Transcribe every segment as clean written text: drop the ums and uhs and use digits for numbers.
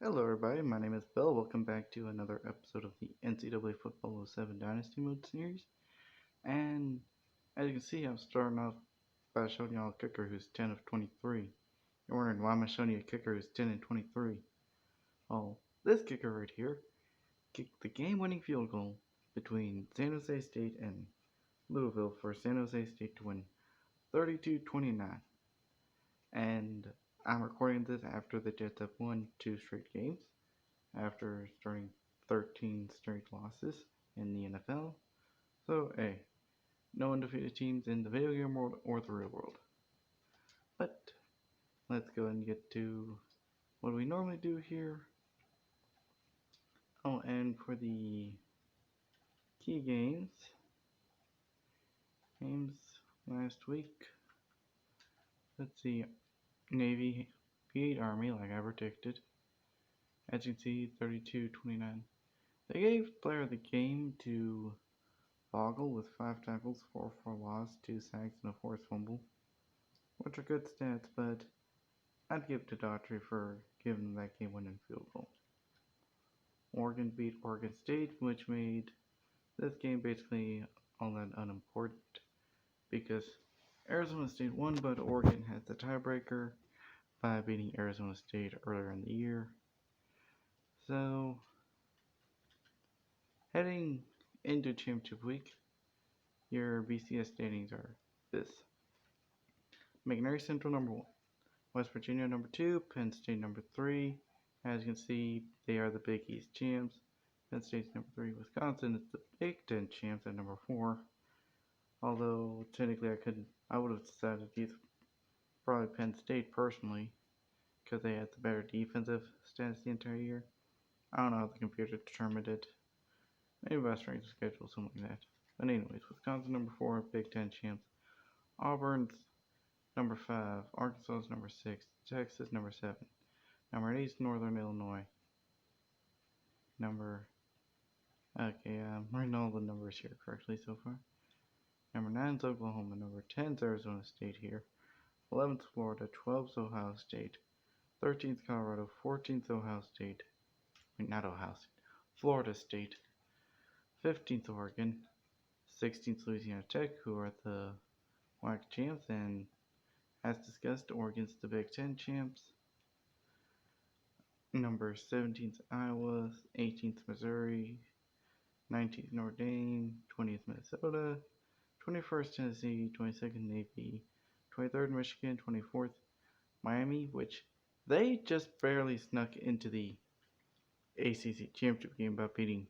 Hello everybody, my name is Bill. Welcome back to another episode of the NCAA Football 07 Dynasty Mode series. And as you can see, I'm starting off by showing y'all a kicker who's 10 of 23. You're wondering why am I showing you a kicker who's 10 and 23? Well, this kicker right here kicked the game-winning field goal between San Jose State and Louisville for San Jose State to win 32-29. And I'm recording this after the Jets have won 2 straight games, after starting 13 straight losses in the NFL. So, hey, no undefeated teams in the video game world or the real world. But let's go and get to what we normally do here. Oh, and for the key games last week, let's see, Navy beat Army like I predicted. As you can see, 32-29. They gave player of the game to Boggle with 5 tackles, 4 for loss, 2 sacks, and a forced fumble, which are good stats, but I'd give it to Daughtry for giving them that game-winning field goal. Oregon beat Oregon State, which made this game basically all that unimportant because Arizona State won, but Oregon had the tiebreaker by beating Arizona State earlier in the year. So, heading into championship week, your BCS standings are this: McNair Central number 1, West Virginia number 2, Penn State number 3. As you can see, they are the Big East champs. Penn State's number 3. Wisconsin is the Big Ten champs at number 4. Although technically I would have decided to use probably Penn State personally, because they had the better defensive stats the entire year. I don't know how the computer determined it. Maybe by strength of schedule, something like that. But anyways, Wisconsin number 4, Big Ten champs. Auburn's number 5, Arkansas's number 6, Texas number 7. Number 8 is Northern Illinois. Okay, I'm writing all the numbers here correctly so far. Number 9 is Oklahoma. Number 10 is Arizona State here. 11th Florida. 12th Ohio State. 13th Colorado. 14th Ohio State. Not Ohio State. Florida State. 15th Oregon. 16th Louisiana Tech, who are the WAC champs, and as discussed, Oregon's the Big Ten champs. Number 17th Iowa. 18th Missouri. 19th Notre Dame. 20th Minnesota. 21st Tennessee, 22nd Navy, 23rd Michigan, 24th Miami, which they just barely snuck into the ACC championship game by beating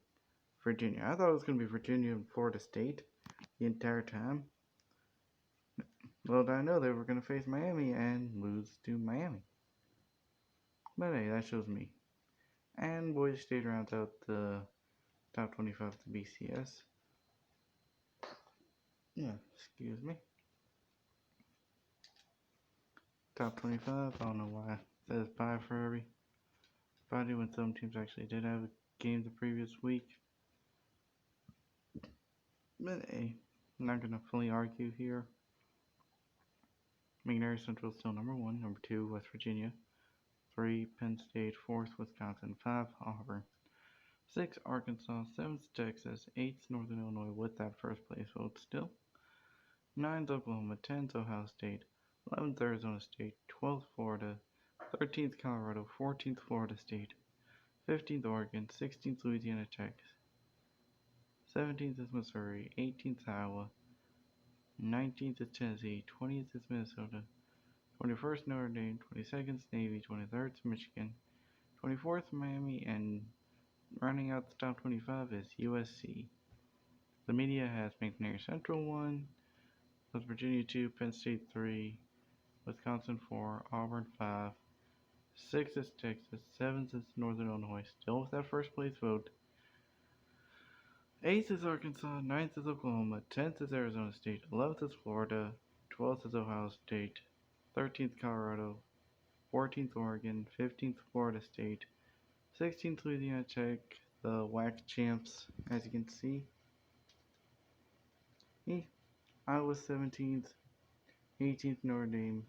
Virginia. I thought it was going to be Virginia and Florida State the entire time. Little did I know they were going to face Miami and lose to Miami. But hey, that shows me. And Boise State rounds out the top 25 of the BCS. Yeah, excuse me. Top 25, I don't know why it says bye for everybody when some teams actually did have a game the previous week. But hey, I'm not going to fully argue here. McNair Central is still number 1, number 2, West Virginia, 3, Penn State, 4th, Wisconsin, 5, Auburn, 6, Arkansas, 7th, Texas, 8th, Northern Illinois with that first place vote still, 9th, Oklahoma, 10th, Ohio State, 11th, Arizona State, 12th, Florida, 13th, Colorado, 14th, Florida State, 15th, Oregon, 16th, Louisiana Tech, 17th is Missouri, 18th, Iowa, 19th is Tennessee, 20th is Minnesota, 21st, Notre Dame, 22nd is Navy, 23rd is Michigan, 24th, Miami, and rounding out the top 25 is USC. The media has McNair Central 1, West Virginia 2, Penn State 3, Wisconsin 4, Auburn 5, 6th is Texas, 7th is Northern Illinois, still with that first place vote. 8th is Arkansas, 9th is Oklahoma, 10th is Arizona State, 11th is Florida, 12th is Ohio State, 13th Colorado, 14th Oregon, 15th Florida State, 16th Louisiana Tech, the WAC champs, as you can see. Iowa 17th, 18th Notre Dame,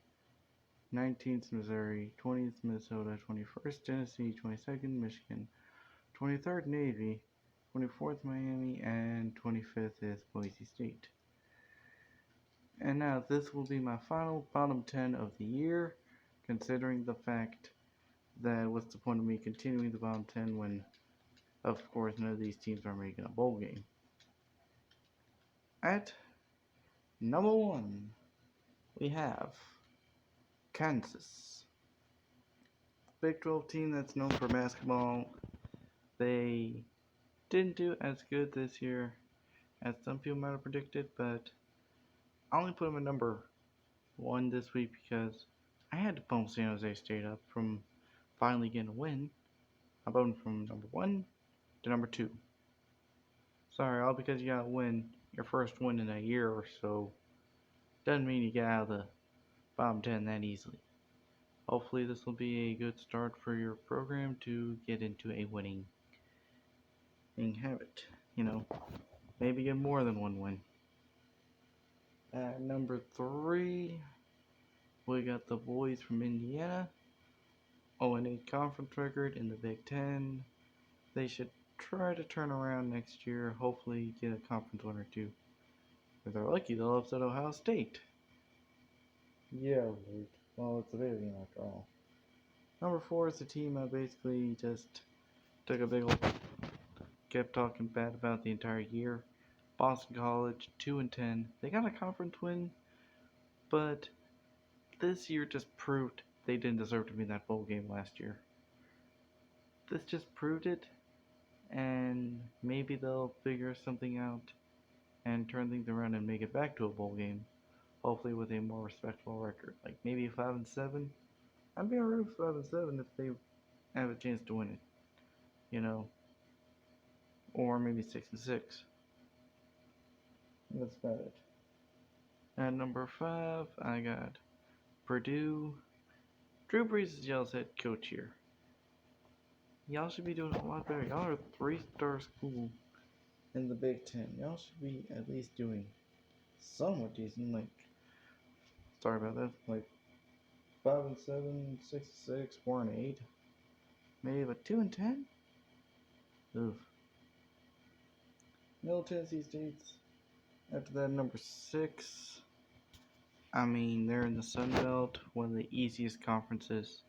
19th Missouri, 20th Minnesota, 21st Tennessee, 22nd Michigan, 23rd Navy, 24th Miami, and 25th is Boise State. And now this will be my final bottom 10 of the year, considering the fact that what's the point of me continuing the bottom 10 when, of course, none of these teams are making a bowl game. At number 1, we have Kansas. Big 12 team that's known for basketball. They didn't do as good this year as some people might have predicted, but I only put them at number 1 this week because I had to bump San Jose State up from finally getting a win. I bumped them from number 1 to number 2. Sorry, all because you got to win your first win in a year or so doesn't mean you get out of the bottom 10 that easily. Hopefully this will be a good start for your program to get into a winning habit. Maybe get more than one win. At number 3, we got the boys from Indiana. 0-8 conference record in the Big Ten. They should try to turn around next year. Hopefully get a conference win or two. If they're lucky, they'll upset Ohio State. Yeah, right. Well, it's a video game after all. Number 4 is the team I basically just took a big old, kept talking bad about the entire year. Boston College, 2-10. They got a conference win, but this year just proved they didn't deserve to be in that bowl game last year. This just proved it, and maybe they'll figure something out and turn things around and make it back to a bowl game. Hopefully with a more respectable record, like maybe 5-7. I'd be alright with 5-7 if they have a chance to win it, or maybe 6-6. That's about it. At number 5, I got Purdue. Drew Brees is y'all's head coach here. Y'all should be doing a lot better. Y'all are a 3-star school in the Big Ten. Y'all should be at least doing somewhat decent. Sorry about that. 5-7, 6-6, 4-8. Maybe but 2-10. Oof. Middle Tennessee State's after that number 6. They're in the Sun Belt, one of the easiest conferences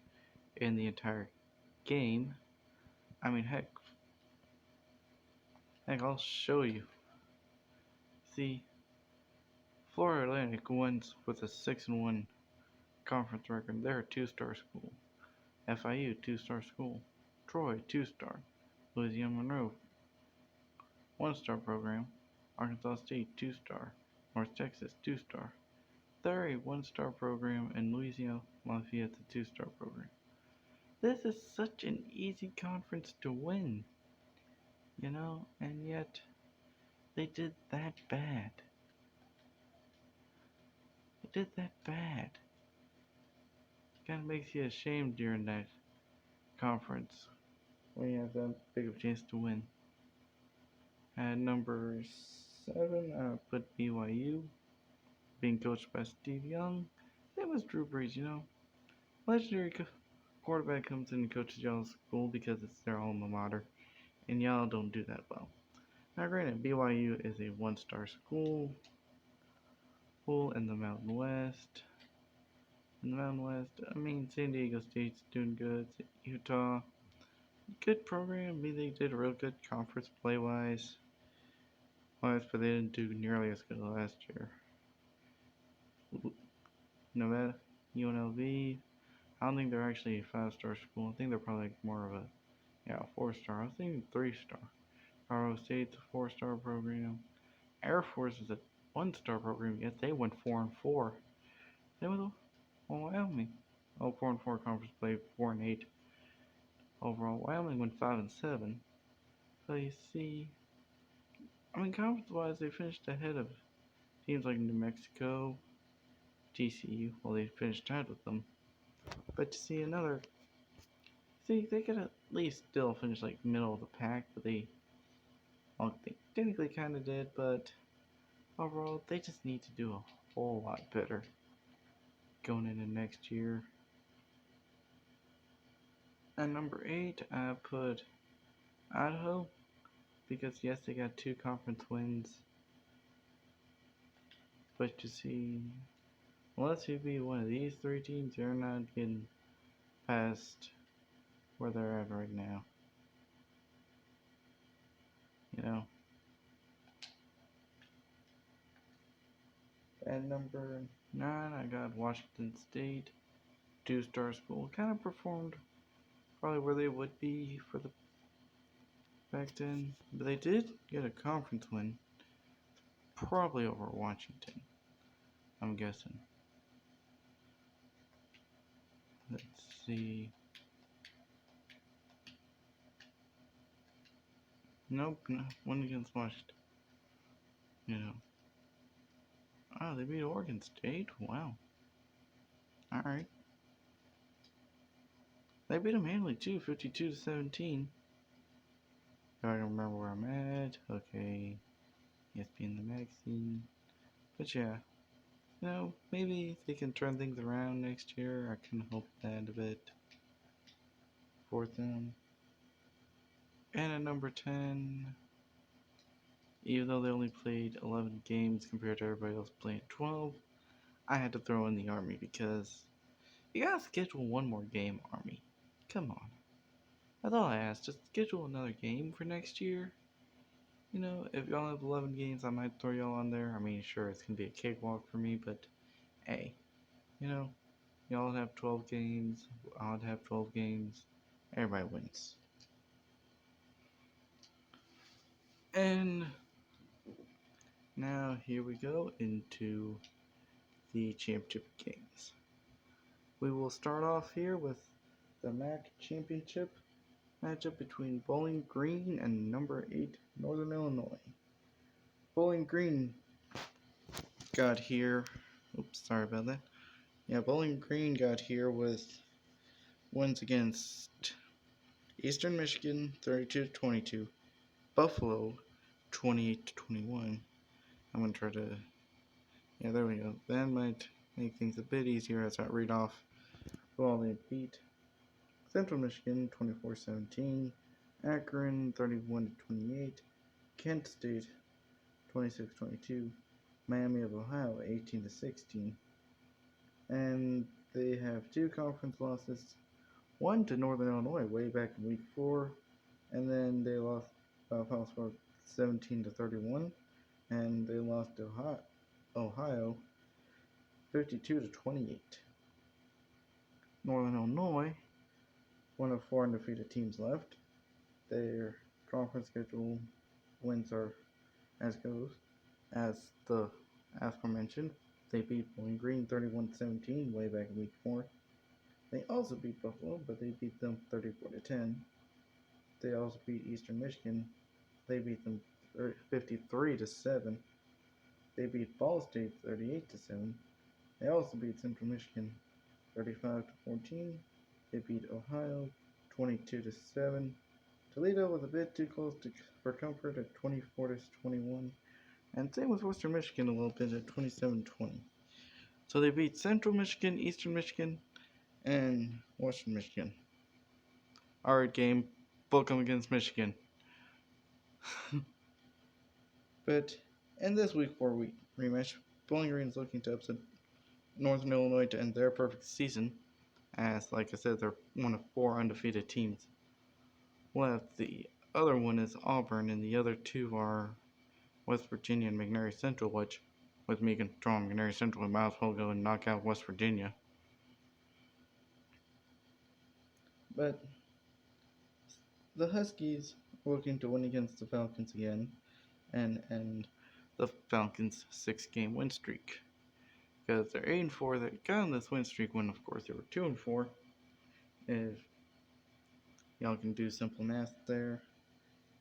in the entire game. Heck, I'll show you. See, Florida Atlantic wins with a 6-1 conference record. They're a 2-star school. FIU, 2-star school. Troy, 2-star. Louisiana Monroe, 1-star program. Arkansas State, 2-star. North Texas, 2-star. They're a 1-star program, and Louisiana Lafayette's a 2-star program. This is such an easy conference to win, and yet they did that bad. Kind of makes you ashamed during that conference when you have that big of a chance to win. At number 7, I put BYU, being coached by Steve Young. Same as Drew Brees, Legendary quarterback comes in and coaches y'all's school because it's their alma mater, and y'all don't do that well. Now granted, BYU is a 1-star school in the Mountain West. San Diego State's doing good. Utah, good program. They did a real good conference play-wise. But they didn't do nearly as good last year. Nevada, UNLV, I don't think they're actually a 5-star school. I think they're probably more of a 4-star. I was thinking 3-star. Colorado State's a 4-star program. Air Force is a 1-star program, yet they went 4-4. They went Wyoming. 4-4 conference play, 4-8 overall. Wyoming went 5-7. So you see, conference-wise, they finished ahead of teams like New Mexico, TCU. Well, they finished tied with them. But to see they could at least still finish middle of the pack, but they technically kind of did. But overall, they just need to do a whole lot better going into next year. At number 8, I put Idaho because yes, they got 2 conference wins. But you see, unless you beat one of these 3 teams, you're not getting past where they're at right now. You know. At number 9, I got Washington State. 2-star school. Kind of performed probably where they would be for the back then. But they did get a conference win. Probably over Washington, I'm guessing. Let's see. Nope, no, one against Washington. You know. Oh, they beat Oregon State? Wow. Alright. They beat them handily too, 52-17. If I can remember where I'm at. Okay. ESPN the magazine. But yeah. You know, maybe they can turn things around next year. I can hope that a bit for them. And at number 10, even though they only played 11 games compared to everybody else playing 12, I had to throw in the Army because you gotta schedule one more game, Army. Come on. That's all I asked. Just schedule another game for next year. You know, if y'all have 11 games, I might throw y'all on there. I mean, sure, it's gonna be a cakewalk for me, but hey, you know, y'all have 12 games, I'll have 12 games. Everybody wins. And now here we go into the championship games. We will start off here with the MAC championship matchup between Bowling Green and number 8 Northern Illinois. Bowling Green got here. Oops, sorry about that. Yeah, Bowling Green got here with wins against Eastern Michigan 32-22, Buffalo 28-21. I'm gonna try to. Yeah, there we go. That might make things a bit easier as I read off who all they beat. Central Michigan 24-17, Akron 31-28, Kent State 26-22, Miami of Ohio 18-16, and they have 2 conference losses. One to Northern Illinois way back in week 4, and then they lost Ohio State 17-31, and they lost to Ohio 52-28. Northern Illinois, one of 4 undefeated teams left. Their conference schedule wins are as goes. As the aforementioned, they beat Bowling Green 31-17 way back in week 4. They also beat Buffalo, but they beat them 34-10. They also beat Eastern Michigan. They beat them 53-7. They beat Ball State 38-7. They also beat Central Michigan 35-14. They beat Ohio 22-7. Toledo was a bit too close for comfort at 24-21. And same with Western Michigan a little bit at 27-20. So they beat Central Michigan, Eastern Michigan, and Western Michigan. Alright, game. Book them against Michigan. But in this week 4 rematch, Bowling Green is looking to upset Northern Illinois to end their perfect season. As, like I said, they're one of 4 undefeated teams left. The other one is Auburn, and the other 2 are West Virginia and McNary Central, which, with me controlling McNary Central, we might as well go and knock out West Virginia. But the Huskies are looking to win against the Falcons again and end the Falcons' 6-game win streak. Because they're 8-4, they got on this win streak when, of course, they were 2-4. If y'all can do simple math there,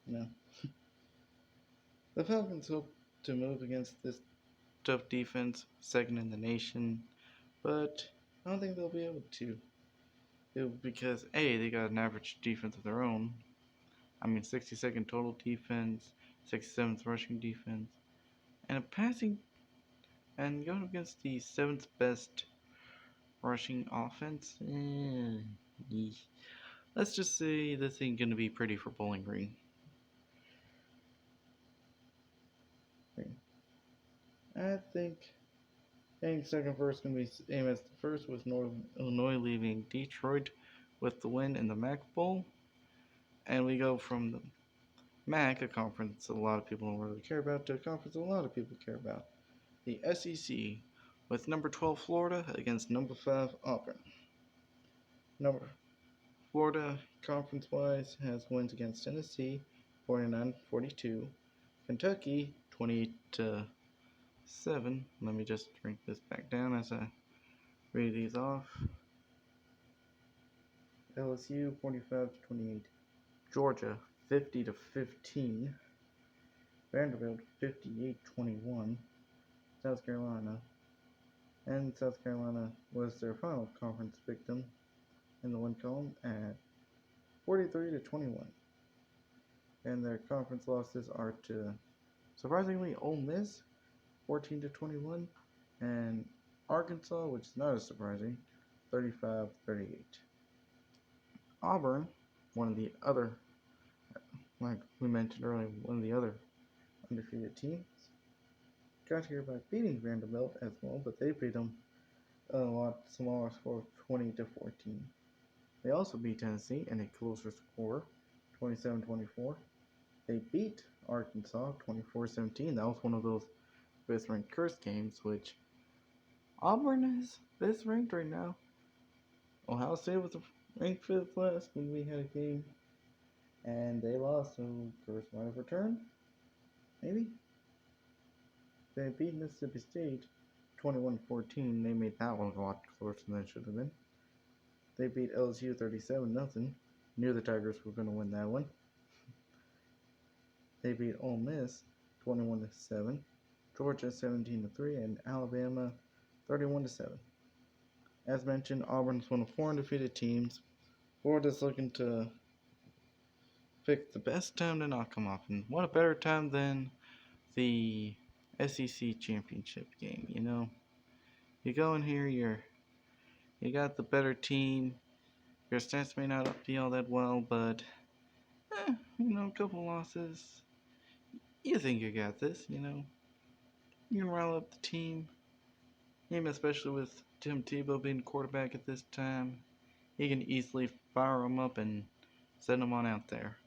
you know. The Falcons hope to move against this tough defense, 2nd in the nation, but I don't think they'll be able to. Because A, they got an average defense of their own. I mean, 62nd total defense, 67th rushing defense, and a passing, and going against the 7th best rushing offense. let's just say this ain't gonna be pretty for Bowling Green. I think getting second first gonna be same as the first, with Northern Illinois leaving Detroit with the win in the MAC Bowl, and we go from the MAC, a conference a lot of people don't really care about, to a conference a lot of people care about, the SEC, with number 12 Florida against number 5 Auburn. Number Florida, conference-wise, has wins against Tennessee, 49-42, Kentucky, 28-7. Let me just drink this back down as I read these off. LSU, 45-28, Georgia, 50-15, Vanderbilt, 58-21, South Carolina was their final conference victim in the win column at 43-21. And their conference losses are to, surprisingly, Ole Miss, 14-21, and Arkansas, which is not as surprising, 35-38. Auburn, one of the other, like we mentioned earlier, one of the other undefeated teams, got here by beating Vanderbilt as well, but they beat them a lot smaller score, 20-14. They also beat Tennessee in a closer score, 27-24. They beat Arkansas 24-17. That was one of those fifth ranked curse games, which Auburn is fifth ranked right now. Ohio State was ranked fifth last when we had a game, and they lost, so curse might have returned. Maybe. They beat Mississippi State 21-14. They made that one a lot closer than it should have been. They beat LSU 37-0. Knew the Tigers were going to win that one. They beat Ole Miss 21-7, Georgia 17-3, and Alabama 31-7. As mentioned, Auburn's one of 4 undefeated teams. Florida's looking to pick the best time to knock them off, and what a better time than the SEC championship game. You know, you go in here, you got the better team. Your stats may not be all that well, but a couple losses. You think you got this, you know. You can rile up the team. Even especially with Tim Tebow being quarterback at this time, he can easily fire them up and send them on out there.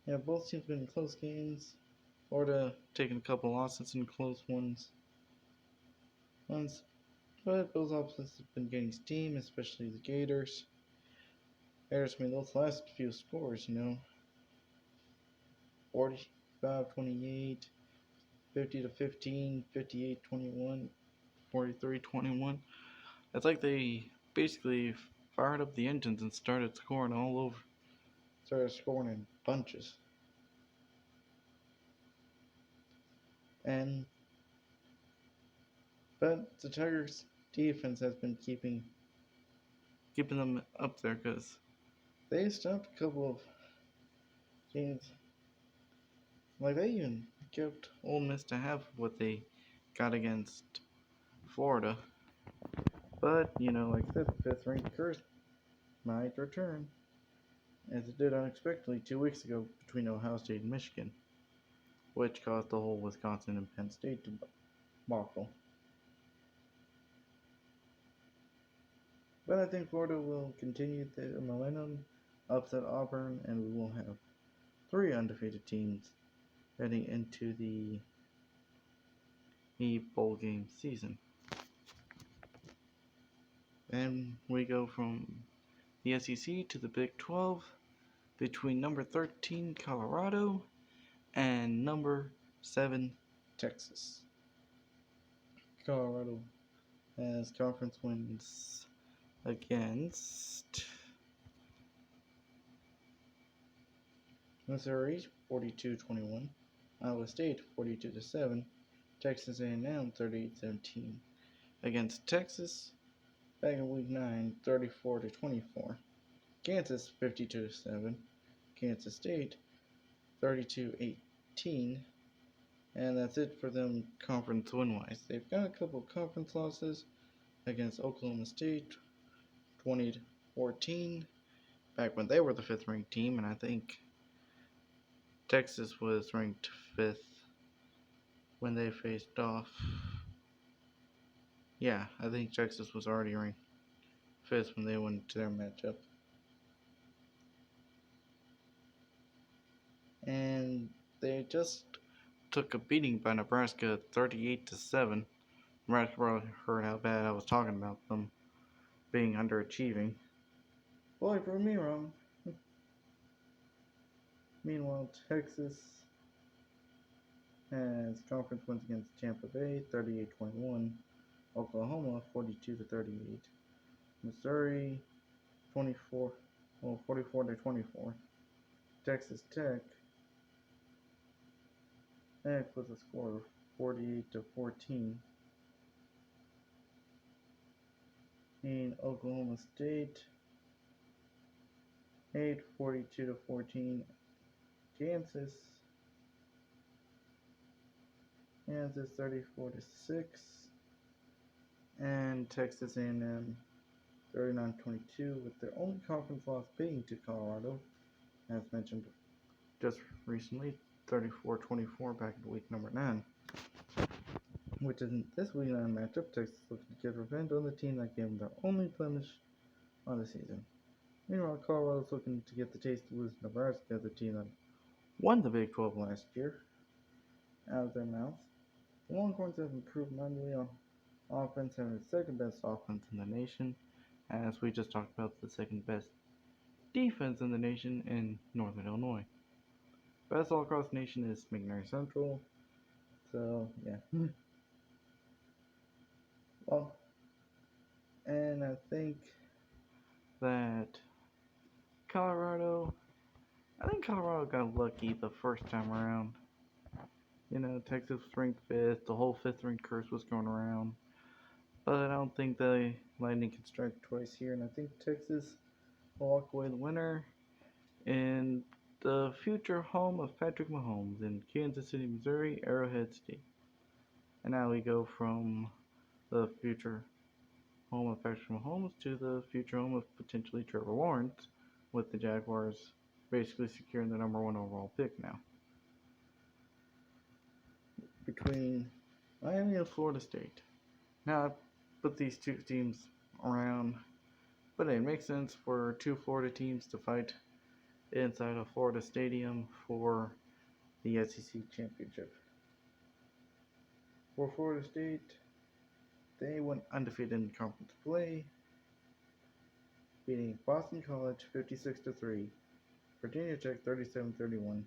Yeah, both teams been in close games. Florida taking a couple losses in close ones. But both opposites have been getting steam, especially the Gators. Gators made those last few scores, 45-28, 50-15, 58-21, 43-21. It's like they basically fired up the engines and started scoring all over. Started scoring in bunches. But the Tigers' defense has been keeping them up there, because they stopped a couple of teams. Like, they even kept Ole Miss to half of what they got against Florida. But, like I said, the 5th ranked curse might return, as it did unexpectedly 2 weeks ago between Ohio State and Michigan, which caused the whole Wisconsin and Penn State debacle. But I think Florida will continue the momentum, upset Auburn, and we will have 3 undefeated teams heading into the bowl game season. And we go from the SEC to the Big 12 between number 13 Colorado and number 7 Texas. Colorado has conference wins against Missouri 42-21, Iowa State 42-7, Texas A&M 38-17. Against Texas, back in week 9, 34-24. Kansas 52-7, Kansas State 32-18, and that's it for them conference win-wise. They've got a couple conference losses, against Oklahoma State, 2014, back when they were the fifth ranked team, and I think Texas was ranked fifth when they faced off. Yeah, I think Texas was already ranked fifth when they went to their matchup. And they just took a beating by Nebraska 38-7. Nebraska probably heard how bad I was talking about them being underachieving. Boy, prove me wrong. Meanwhile, Texas has conference wins against Tampa Bay 38-21, Oklahoma 42-38, Missouri 44-24, Texas Tech with a score of 48-14, and Oklahoma State 42-14, Kansas 34-6, and Texas A&M 39-22, with their only conference loss being to Colorado, as mentioned just recently, 34-24 back in week number 9. Which in this week 9 matchup, Texas looking to get revenge on the team that gave them their only blemish on the season. Meanwhile, Colorado's looking to get the taste of losing Nebraska, the team that won the Big 12 last year, out of their mouth. The Longhorns have improved mightily on offense, having the second best offense in the nation, as we just talked about the second best defense in the nation in Northern Illinois. Best all across the nation is McNair Central, so yeah. Well, and I think that Colorado got lucky the first time around. You know, Texas was ranked fifth, the whole fifth ranked curse was going around. But I don't think the Lightning can strike twice here, and I think Texas will walk away the winner in the future home of Patrick Mahomes in Kansas City, Missouri, Arrowhead State. And now we go from the future home of Patrick Mahomes to the future home of potentially Trevor Lawrence, with the Jaguars basically securing the number 1 overall pick now. Between Miami and Florida State. Now, I put these two teams around, but it makes sense for two Florida teams to fight inside a Florida stadium for the SEC championship. For Florida State, they went undefeated in conference play, beating Boston College 56-3, Virginia Tech 37-31,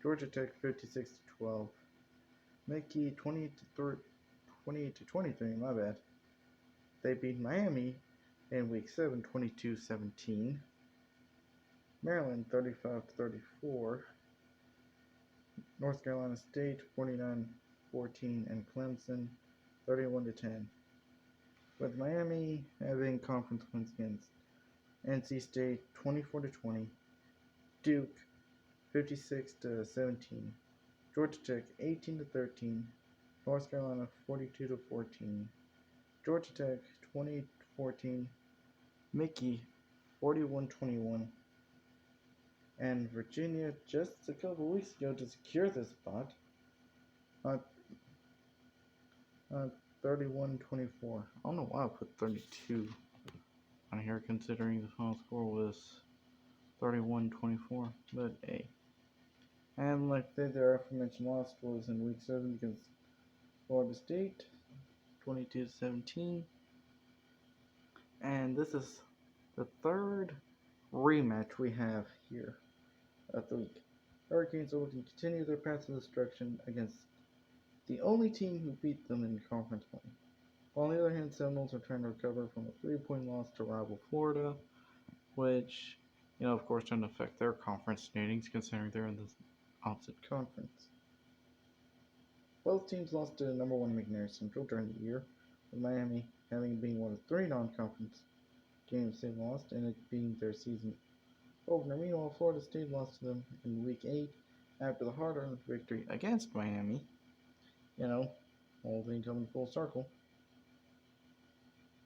Georgia Tech 56-12, Mickey 28-23, my bad. They beat Miami in week 7 22-17, Maryland 35-34, North Carolina State 49-14, and Clemson 31-10. With Miami having conference wins against NC State 24-20, Duke 56-17, Georgia Tech 18-13, North Carolina 42-14, Georgia Tech 20-14, Mickey 41-21, and Virginia just a couple weeks ago to secure this spot 31-24. I don't know why I put 32 on here, considering the final score was 31-24, but hey. And like their aforementioned loss was in week 7 against Florida State, 22-17. And this is the third rematch we have here of the week. Hurricanes are looking to continue their path of destruction against the only team who beat them in conference play. While on the other hand, Seminoles are trying to recover from a 3-point loss to rival Florida, which, you know, of course, doesn't affect their conference standings considering they're in the opposite conference. Both teams lost to number 1 McNair Central during the year, with Miami having been one of 3 non-conference games they lost, and it being their season opener. Meanwhile, Florida State lost to them in week 8 after the hard-earned victory against Miami. You know, whole thing coming full circle.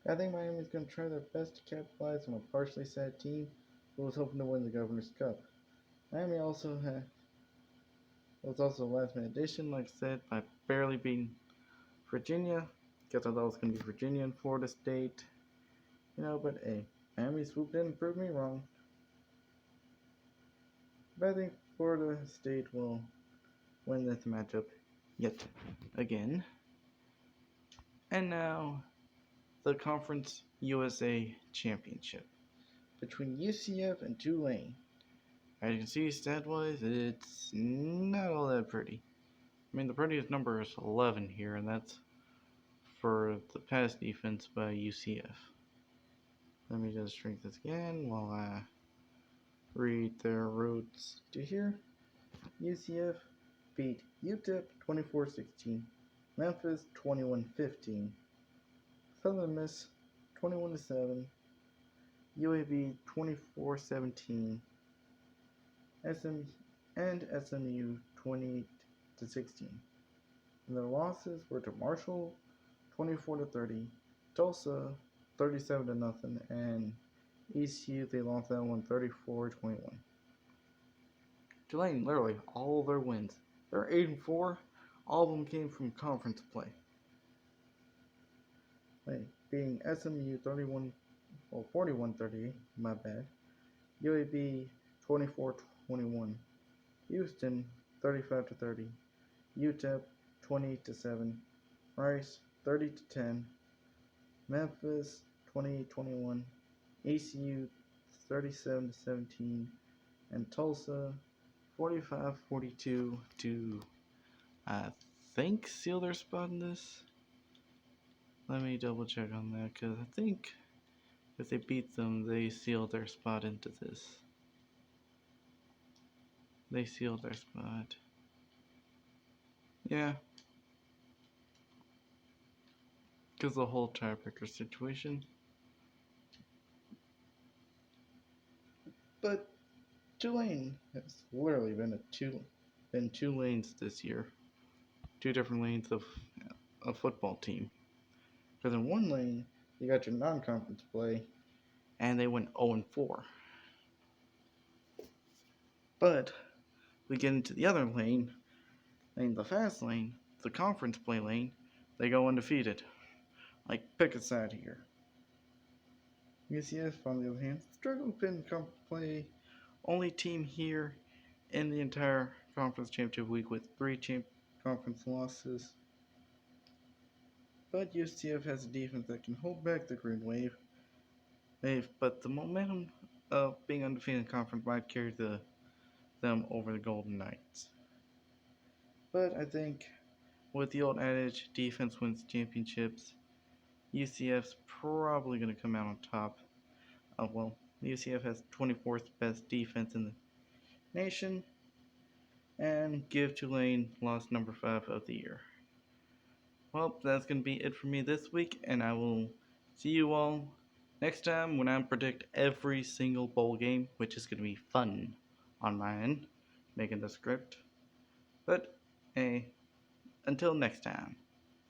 I think Miami's going to try their best to capitalize on a partially sad team who was hoping to win the Governor's Cup. Miami was also a last minute addition, like I said, by barely beating Virginia. Guess I thought it was going to be Virginia and Florida State. But hey, Miami swooped in and proved me wrong. But I think Florida State will win this matchup yet again. And now, the Conference USA Championship between UCF and Tulane. As you can see, stat-wise, it's not all that pretty. I mean, the prettiest number is 11 here, and that's for the pass defense by UCF. Let me just shrink this again while I read their routes to here. UCF beat UTEP 24-16, Memphis 21-15, Southern Miss 21-7, UAB 24-17, and SMU 20-16. And their losses were to Marshall 24-30, Tulsa 37-0, and ECU they lost that one 34-21. Tulane, literally all their wins, they're 8-4. All of them came from conference play. Being SMU 41-30, my bad. UAB 24-21, Houston 35-30, UTEP 20-7, Rice 30-10, Memphis 28-21, ECU 37-17, and Tulsa 45-42 to, I think, seal their spot in this. Let me double check on that, because I think if they beat them, they seal their spot into this. They sealed their spot. Yeah. Because the whole tiebreaker situation. But Tulane has literally been two lanes this year. Two different lanes of a football team. Because in one lane, you got your non-conference play, and they went 0-4. But we get into the other lane, the fast lane, the conference play lane, they go undefeated. Like, pick a side here. UCF, on the other hand, struggled in conference play. Only team here in the entire conference championship week with 3 conference losses. But UCF has a defense that can hold back the Green Wave. But the momentum of being undefeated in conference might carry them over the Golden Knights. But I think with the old adage, defense wins championships, UCF's probably going to come out on top. UCF has 24th best defense in the nation, and give Tulane loss number 5 of the year. Well, that's going to be it for me this week, and I will see you all next time when I predict every single bowl game, which is going to be fun on my end, making the script. But, hey, until next time.